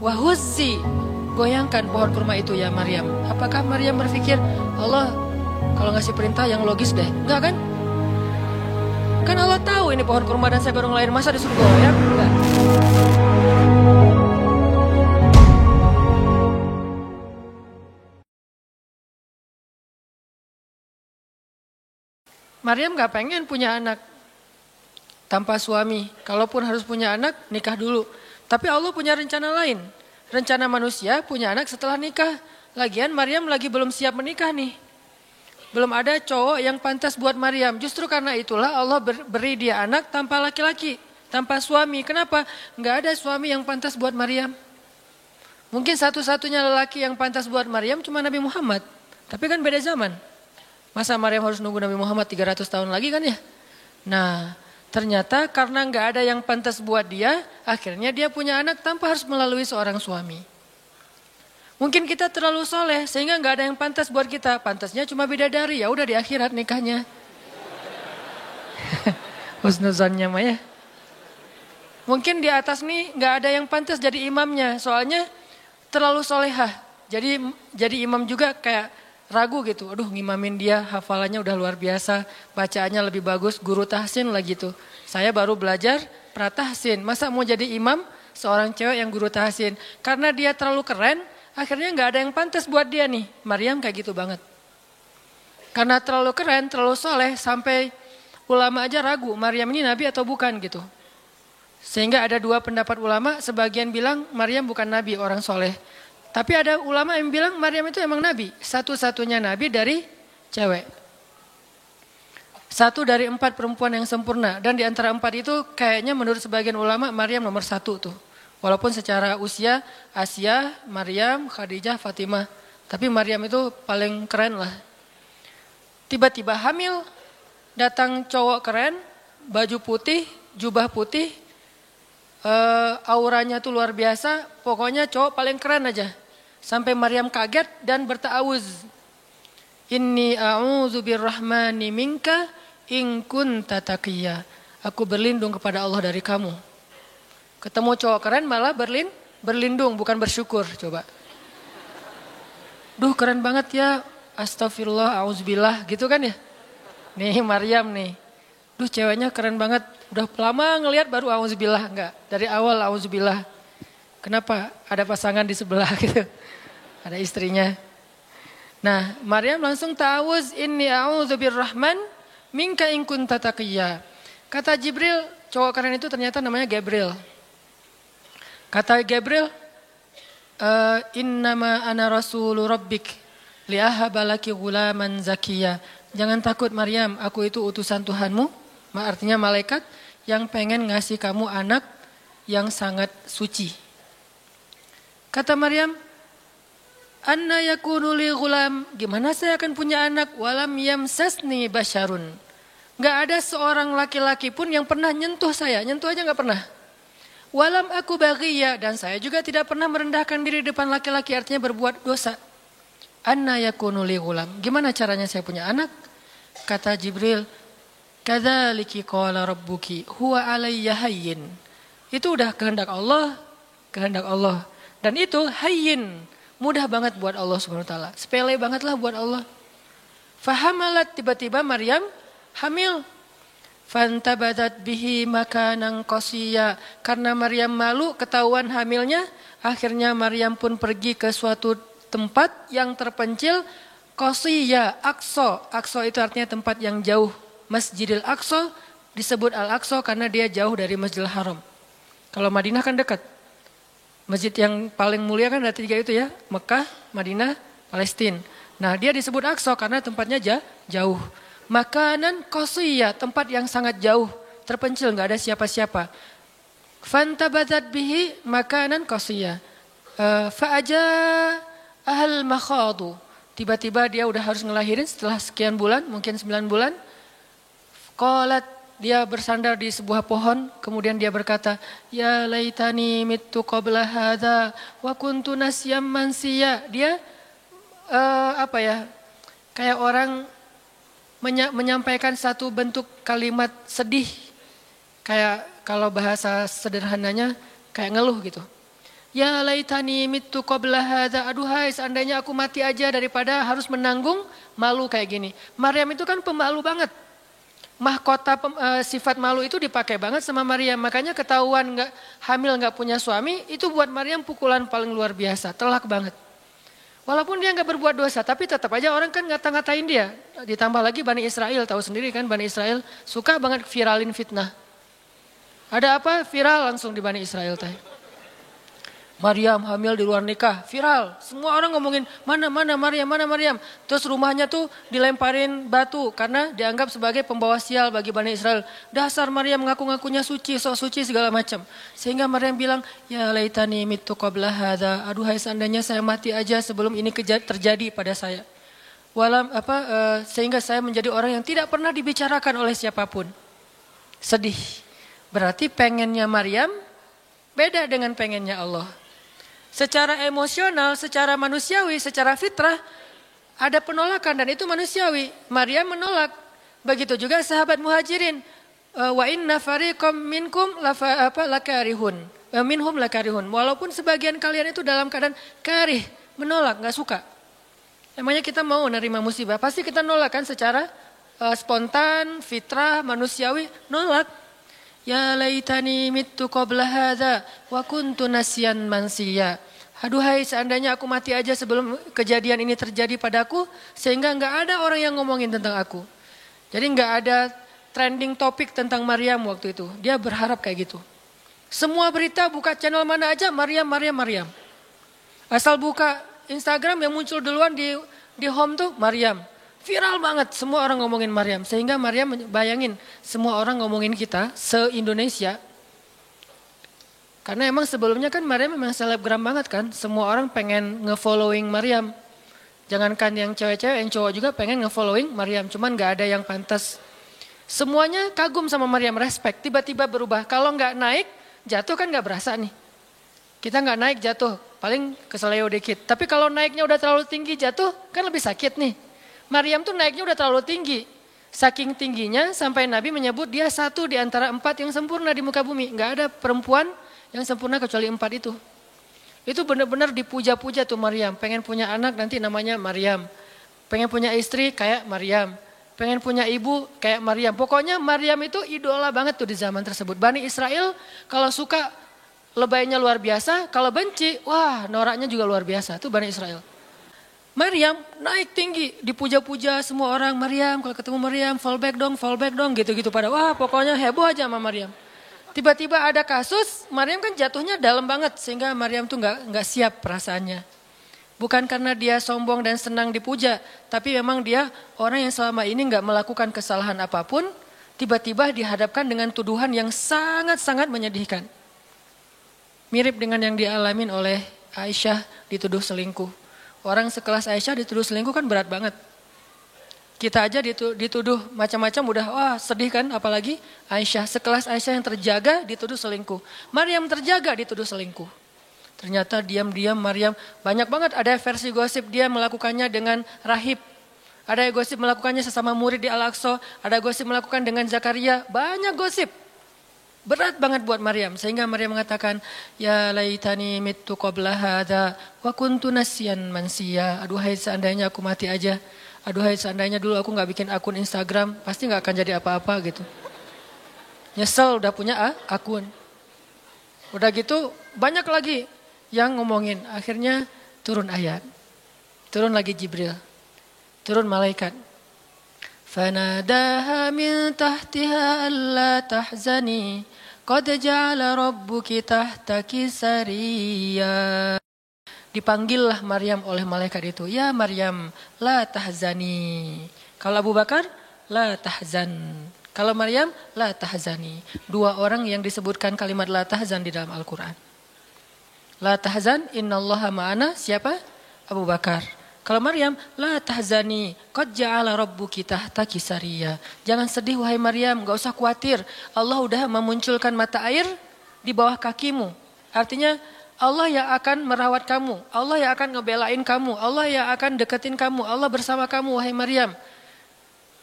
Wahuzzi, goyangkan pohon kurma itu ya Maryam. Apakah Maryam berpikir, Allah kalau ngasih perintah yang logis deh? Enggak kan? Kan Allah tahu ini pohon kurma dan saya baru ngelahirin, masa disuruh goyang? Enggak. Maryam gak pengen punya anak tanpa suami. Kalaupun harus punya anak, nikah dulu. Tapi Allah punya rencana lain. Rencana manusia punya anak setelah nikah. Lagian Maryam lagi belum siap menikah nih. Belum ada cowok yang pantas buat Maryam. Justru karena itulah Allah beri dia anak tanpa laki-laki, tanpa suami. Kenapa? Gak ada suami yang pantas buat Maryam. Mungkin satu-satunya lelaki yang pantas buat Maryam cuma Nabi Muhammad. Tapi kan beda zaman. Masa Maryam harus nunggu Nabi Muhammad 300 tahun lagi kan ya? Nah, ternyata karena nggak ada yang pantas buat dia, akhirnya dia punya anak tanpa harus melalui seorang suami. Mungkin kita terlalu soleh sehingga nggak ada yang pantas buat kita. Pantasnya cuma bidadari, ya udah di akhirat nikahnya. Husnuzonnya mah ya. Mungkin di atas nih nggak ada yang pantas jadi imamnya, soalnya terlalu solehah. Jadi imam juga kayak ragu gitu, aduh ngimamin dia, hafalannya udah luar biasa, bacaannya lebih bagus, guru tahsin lah gitu. Saya baru belajar pratahsin, masa mau jadi imam seorang cewek yang guru tahsin? Karena dia terlalu keren, akhirnya gak ada yang pantas buat dia nih. Maryam kayak gitu banget. Karena terlalu keren, terlalu soleh, sampai ulama aja ragu, Maryam ini nabi atau bukan gitu. Sehingga ada dua pendapat ulama, sebagian bilang Maryam bukan nabi, orang soleh. Tapi ada ulama yang bilang Maryam itu emang nabi. Satu-satunya nabi dari cewek. Satu dari 4 perempuan yang sempurna. Dan di antara 4 itu kayaknya menurut sebagian ulama Maryam nomor 1 tuh. Walaupun secara usia Asia, Maryam, Khadijah, Fatimah. Tapi Maryam itu paling keren lah. Tiba-tiba hamil. Datang cowok keren. Baju putih, jubah putih. Auranya tuh luar biasa. Pokoknya cowok paling keren aja. Sampai Maryam kaget dan berta'awuz. Inni a'udzu birrahmani minka in kunta taqiyya. Aku berlindung kepada Allah dari kamu. Ketemu cowok keren malah berlindung bukan bersyukur, coba. Duh keren banget ya. Astagfirullah, auzubillah gitu kan ya. Nih Maryam nih. Duh ceweknya keren banget. Udah lama ngelihat baru auzubillah, enggak. Dari awal auzubillah. Kenapa? Ada pasangan di sebelah gitu. Ada istrinya. Nah, Maryam langsung ta'awuz, inni a'udzu birrahman minka in kunta taqiyya. Kata Jibril, cowok keren itu ternyata namanya Gabriel. Kata Gabriel, innama ana rasulu rabbik li'ahaba laki ghulaman zakiyya. Jangan takut Maryam, aku itu utusan Tuhanmu. Artinya malaikat yang pengen ngasih kamu anak yang sangat suci. Kata Maryam, anna yakunu li ghulam, gimana saya akan punya anak walam yamsasni basyarun. Gak ada seorang laki-laki pun yang pernah nyentuh saya, nyentuh aja gak pernah. Walam aku baghiyya, dan saya juga tidak pernah merendahkan diri depan laki-laki, artinya berbuat dosa. Anna yakunu li ghulam, gimana caranya saya punya anak? Kata Jibril, kadzaliki qala rabbuki huwa alayya hayyin. Itu udah kehendak Allah, kehendak Allah. Dan itu hayyin, mudah banget buat Allah Subhanahu wa taala. Sepele banget lah buat Allah. Fahamalat, tiba-tiba Maryam hamil. Fantabadat bihi makanan qasiyya. Karena Maryam malu ketahuan hamilnya, akhirnya Maryam pun pergi ke suatu tempat yang terpencil, qasiyya, Aqsa. Aqsa itu artinya tempat yang jauh. Masjidil Aqsa disebut Al-Aqsa karena dia jauh dari Masjidil Haram. Kalau Madinah kan dekat. Masjid yang paling mulia kan ada 3 itu ya, Mekah, Madinah, Palestina. Nah dia disebut Aqsa karena tempatnya jauh. Makanan qasiyya, tempat yang sangat jauh, terpencil, gak ada siapa-siapa. Fantabadat bihi makanan qasiyya. Fa'aja ahal makhadu. Tiba-tiba dia udah harus ngelahirin setelah sekian bulan, mungkin 9 bulan. Qalat, dia bersandar di sebuah pohon, kemudian dia berkata, ya laitani mittu qabla hadza wa kuntu nasyam mansiya. Dia kayak orang menyampaikan satu bentuk kalimat sedih. Kayak kalau bahasa sederhananya kayak ngeluh gitu. Ya laitani mittu qabla hadza. Aduhai seandainya aku mati aja daripada harus menanggung malu kayak gini. Maryam itu kan pemalu banget. Mahkota sifat malu itu dipakai banget sama Maryam. Makanya ketahuan hamil nggak punya suami itu buat Maryam pukulan paling luar biasa. Telak banget. Walaupun dia nggak berbuat dosa, tapi tetap aja orang kan ngata-ngatain dia. Ditambah lagi Bani Israel, tahu sendiri kan Bani Israel suka banget viralin fitnah. Ada apa? Viral langsung di Bani Israel teh. Maryam hamil di luar nikah, viral. Semua orang ngomongin mana Maryam. Terus rumahnya tuh dilemparin batu karena dianggap sebagai pembawa sial bagi Bani Israel. Dasar Maryam ngaku-ngakunya suci, sok suci segala macam. Sehingga Maryam bilang, ya laitani mittu qabla hadza. Aduhai seandainya saya mati aja sebelum ini terjadi pada saya. Sehingga saya menjadi orang yang tidak pernah dibicarakan oleh siapapun. Sedih. Berarti pengennya Maryam beda dengan pengennya Allah. Secara emosional, secara manusiawi, secara fitrah ada penolakan dan itu manusiawi. Maryam menolak. Begitu juga sahabat Muhajirin. Wa inna fariqam minkum lakarihun. Minhum lakarihun. Walaupun sebagian kalian itu dalam keadaan karih, menolak, enggak suka. Emangnya kita mau nerima musibah? Pasti kita nolak kan secara spontan, fitrah, manusiawi, nolak. Ya laitani mittu qabla hadza wa kuntu nasyan mansiya. Aduhai seandainya aku mati aja sebelum kejadian ini terjadi padaku sehingga enggak ada orang yang ngomongin tentang aku. Jadi enggak ada trending topik tentang Maryam waktu itu. Dia berharap kayak gitu. Semua berita buka channel mana aja Maryam. Asal buka Instagram yang muncul duluan di home tuh Maryam. Viral banget, semua orang ngomongin Maryam. Sehingga Maryam bayangin, semua orang ngomongin kita se-Indonesia. Karena emang sebelumnya kan Maryam memang selebgram banget kan. Semua orang pengen nge-following Maryam. Jangankan yang cewek-cewek, yang cowok juga pengen nge-following Maryam. Cuman gak ada yang pantas. Semuanya kagum sama Maryam, respect. Tiba-tiba berubah. Kalau gak naik, jatuh kan gak berasa nih. Kita gak naik jatuh, paling keseleo dikit. Tapi kalau naiknya udah terlalu tinggi jatuh, kan lebih sakit nih. Maryam tuh naiknya udah terlalu tinggi. Saking tingginya sampai Nabi menyebut dia satu di antara 4 yang sempurna di muka bumi. Gak ada perempuan yang sempurna kecuali 4 itu. Itu benar-benar dipuja-puja tuh Maryam. Pengen punya anak nanti namanya Maryam. Pengen punya istri kayak Maryam. Pengen punya ibu kayak Maryam. Pokoknya Maryam itu idola banget tuh di zaman tersebut. Bani Israel kalau suka lebaynya luar biasa. Kalau benci, wah noraknya juga luar biasa. Itu Bani Israel. Maryam naik tinggi, dipuja-puja semua orang. Maryam, kalau ketemu Maryam, fallback dong, gitu-gitu pada. Wah, pokoknya heboh aja sama Maryam. Tiba-tiba ada kasus, Maryam kan jatuhnya dalam banget, sehingga Maryam tuh nggak siap perasaannya. Bukan karena dia sombong dan senang dipuja, tapi memang dia orang yang selama ini nggak melakukan kesalahan apapun, tiba-tiba dihadapkan dengan tuduhan yang sangat-sangat menyedihkan. Mirip dengan yang dialamin oleh Aisyah dituduh selingkuh. Orang sekelas Aisyah dituduh selingkuh kan berat banget. Kita aja dituduh macam-macam udah wah sedih kan, apalagi Aisyah. Sekelas Aisyah yang terjaga dituduh selingkuh. Maryam terjaga dituduh selingkuh. Ternyata diam-diam Maryam banyak banget ada versi gosip dia melakukannya dengan rahib. Ada gosip melakukannya sesama murid di Al-Aqsa. Ada gosip melakukan dengan Zakaria. Banyak gosip. Berat banget buat Maryam. Sehingga Maryam mengatakan, ya laitani mittu qabla hadza wa kuntu nasyan mansiya. Aduhai seandainya aku mati aja. Aduhai seandainya dulu aku gak bikin akun Instagram. Pasti gak akan jadi apa-apa gitu. Nyesel udah punya akun. Udah gitu banyak lagi yang ngomongin. Akhirnya turun ayat. Turun lagi Jibril. Turun malaikat. Fanadaha min tahtiha alla tahzani qad ja'ala rabbuki tahtaki sariyya. Dipanggillah Maryam oleh malaikat itu. Ya Maryam, la tahzani. Kalau Abu Bakar, la tahzan. Kalau Maryam, la tahzani. 2 orang yang disebutkan kalimat la tahzan di dalam Al-Quran. La tahzan, innallaha ma'ana. Siapa? Abu Bakar. Kalau Maryam, la tahzani, qad ja'ala rabbuki tahtaki sariyya. Jangan sedih wahai Maryam, enggak usah khawatir. Allah udah memunculkan mata air di bawah kakimu. Artinya Allah yang akan merawat kamu, Allah yang akan ngebelain kamu, Allah yang akan deketin kamu, Allah bersama kamu wahai Maryam.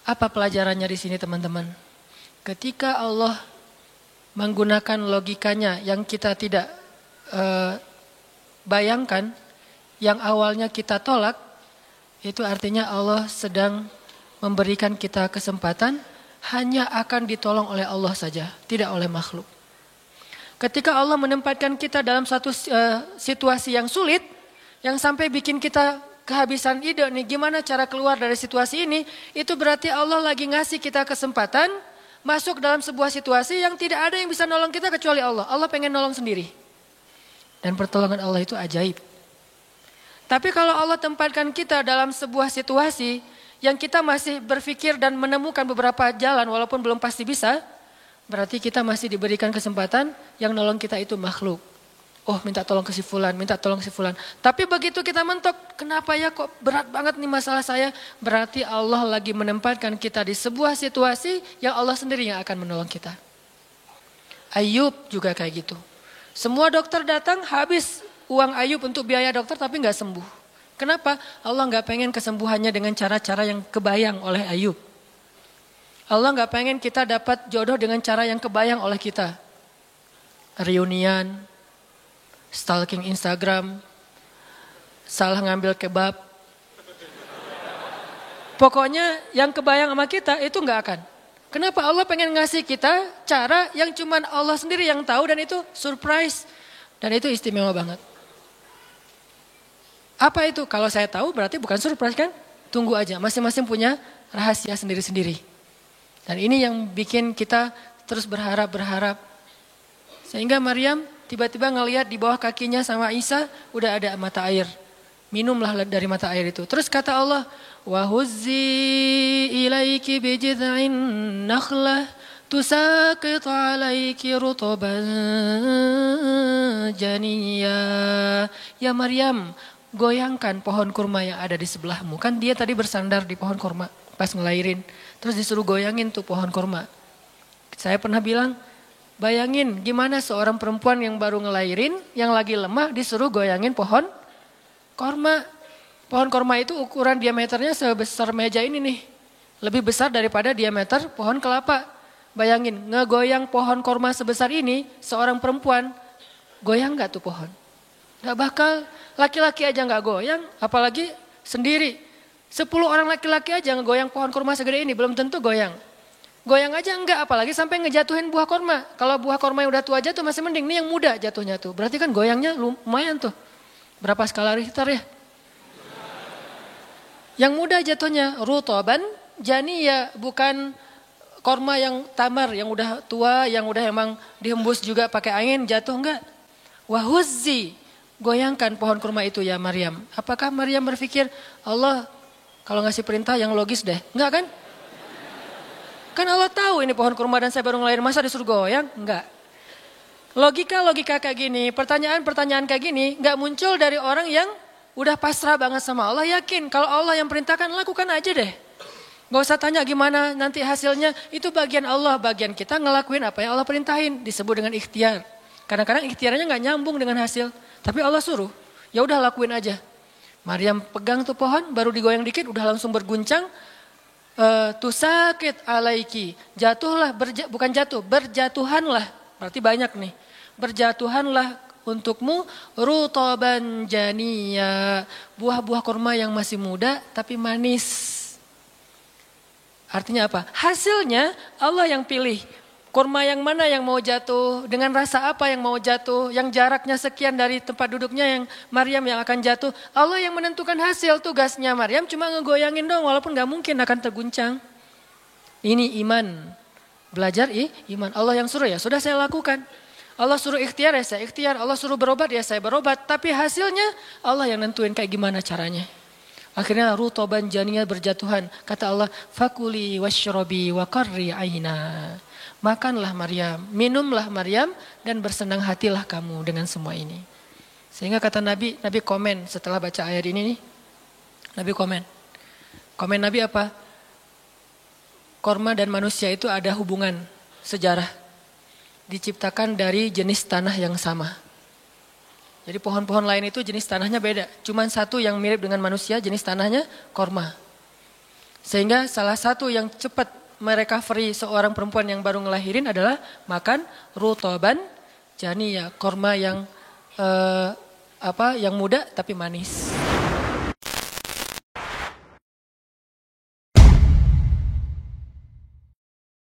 Apa pelajarannya di sini teman-teman? Ketika Allah menggunakan logikanya yang kita tidak bayangkan yang awalnya kita tolak, itu artinya Allah sedang memberikan kita kesempatan hanya akan ditolong oleh Allah saja, tidak oleh makhluk. Ketika Allah menempatkan kita dalam satu situasi yang sulit, yang sampai bikin kita kehabisan ide nih gimana cara keluar dari situasi ini, itu berarti Allah lagi ngasih kita kesempatan masuk dalam sebuah situasi yang tidak ada yang bisa nolong kita kecuali Allah. Allah pengen nolong sendiri. Dan pertolongan Allah itu ajaib. Tapi kalau Allah tempatkan kita dalam sebuah situasi yang kita masih berpikir dan menemukan beberapa jalan walaupun belum pasti bisa, berarti kita masih diberikan kesempatan yang nolong kita itu makhluk. Oh minta tolong ke si fulan, minta tolong si fulan. Tapi begitu kita mentok, kenapa ya kok berat banget nih masalah saya? Berarti Allah lagi menempatkan kita di sebuah situasi yang Allah sendiri yang akan menolong kita. Ayub juga kayak gitu. Semua dokter datang habis uang Ayub untuk biaya dokter tapi gak sembuh. Kenapa? Allah gak pengen kesembuhannya dengan cara-cara yang kebayang oleh Ayub. Allah gak pengen kita dapat jodoh dengan cara yang kebayang oleh kita. Reunian, stalking Instagram, salah ngambil kebab. Pokoknya yang kebayang sama kita itu gak akan. Kenapa? Allah pengen ngasih kita cara yang cuman Allah sendiri yang tahu dan itu surprise. Dan itu istimewa banget. Apa itu? Kalau saya tahu berarti bukan surprise kan? Tunggu aja, masing-masing punya rahasia sendiri-sendiri. Dan ini yang bikin kita terus berharap. Sehingga Maryam tiba-tiba ngelihat di bawah kakinya sama Isa udah ada mata air. Minumlah dari mata air itu. Terus kata Allah, wa huzzi ilaiki bijid'in nakhlah tusaqit alaiki rutban janiyya. Ya Maryam, goyangkan pohon kurma yang ada di sebelahmu. Kan dia tadi bersandar di pohon kurma pas ngelahirin. Terus disuruh goyangin tuh pohon kurma. Saya pernah bilang, bayangin gimana seorang perempuan yang baru ngelahirin, yang lagi lemah disuruh goyangin pohon kurma. Pohon kurma itu ukuran diameternya sebesar meja ini nih. Lebih besar daripada diameter pohon kelapa. Bayangin, ngegoyang pohon kurma sebesar ini, seorang perempuan, goyang gak tuh pohon? Gak bakal. Laki-laki aja gak goyang, apalagi sendiri. 10 orang laki-laki aja ngegoyang pohon kurma segede ini, belum tentu goyang. Goyang aja enggak, apalagi sampai ngejatuhin buah kurma. Kalau buah kurma yang udah tua jatuh masih mending, ini yang muda jatuhnya tuh. Berarti kan goyangnya lumayan tuh. Berapa skala Richter ya? Yang muda jatuhnya, rutoban, janiyya, bukan kurma yang tamar, yang udah tua, yang udah emang dihembus juga pakai angin, jatuh enggak. Wahuzzi. Goyangkan pohon kurma itu ya Maryam. Apakah Maryam berpikir Allah kalau ngasih perintah yang logis deh? Enggak kan? Kan Allah tahu ini pohon kurma dan saya baru ngelahirin, masa disuruh goyang? Enggak. Logika kayak gini, pertanyaan kayak gini enggak muncul dari orang yang udah pasrah banget sama Allah. Yakin kalau Allah yang perintahkan lakukan aja deh. Gak usah tanya gimana nanti hasilnya, itu bagian Allah, bagian kita ngelakuin apa yang Allah perintahin, disebut dengan ikhtiar. Kadang-kadang ikhtiarnya gak nyambung dengan hasil. Tapi Allah suruh, ya udah lakuin aja. Maryam pegang tuh pohon, baru digoyang dikit, udah langsung berguncang. Tusakit alaiki, jatuhlah, bukan jatuh, berjatuhanlah. Berarti banyak nih. Berjatuhanlah untukmu rutoban janiyya, buah-buah kurma yang masih muda tapi manis. Artinya apa? Hasilnya Allah yang pilih. Kurma yang mana yang mau jatuh, dengan rasa apa yang mau jatuh, yang jaraknya sekian dari tempat duduknya yang Maryam yang akan jatuh. Allah yang menentukan hasil, tugasnya Maryam cuma ngegoyangin dong walaupun gak mungkin akan terguncang. Ini iman, belajar iman. Allah yang suruh ya sudah saya lakukan. Allah suruh ikhtiar ya saya ikhtiar, Allah suruh berobat ya saya berobat. Tapi hasilnya Allah yang nentuin kayak gimana caranya. Akhirnya rutoban janiyya berjatuhan. Kata Allah, fakuli washrobi wa qarri aina. Makanlah Maryam, minumlah Maryam dan bersenang hatilah kamu dengan semua ini. Sehingga kata Nabi komen setelah baca ayat ini nih. Nabi komen. Komen Nabi apa? Korma dan manusia itu ada hubungan sejarah. Diciptakan dari jenis tanah yang sama. Jadi pohon-pohon lain itu jenis tanahnya beda. Cuman satu yang mirip dengan manusia jenis tanahnya korma. Sehingga salah satu yang cepat merecovery seorang perempuan yang baru ngelahirin adalah makan rutoban janiyya, korma yang yang muda tapi manis.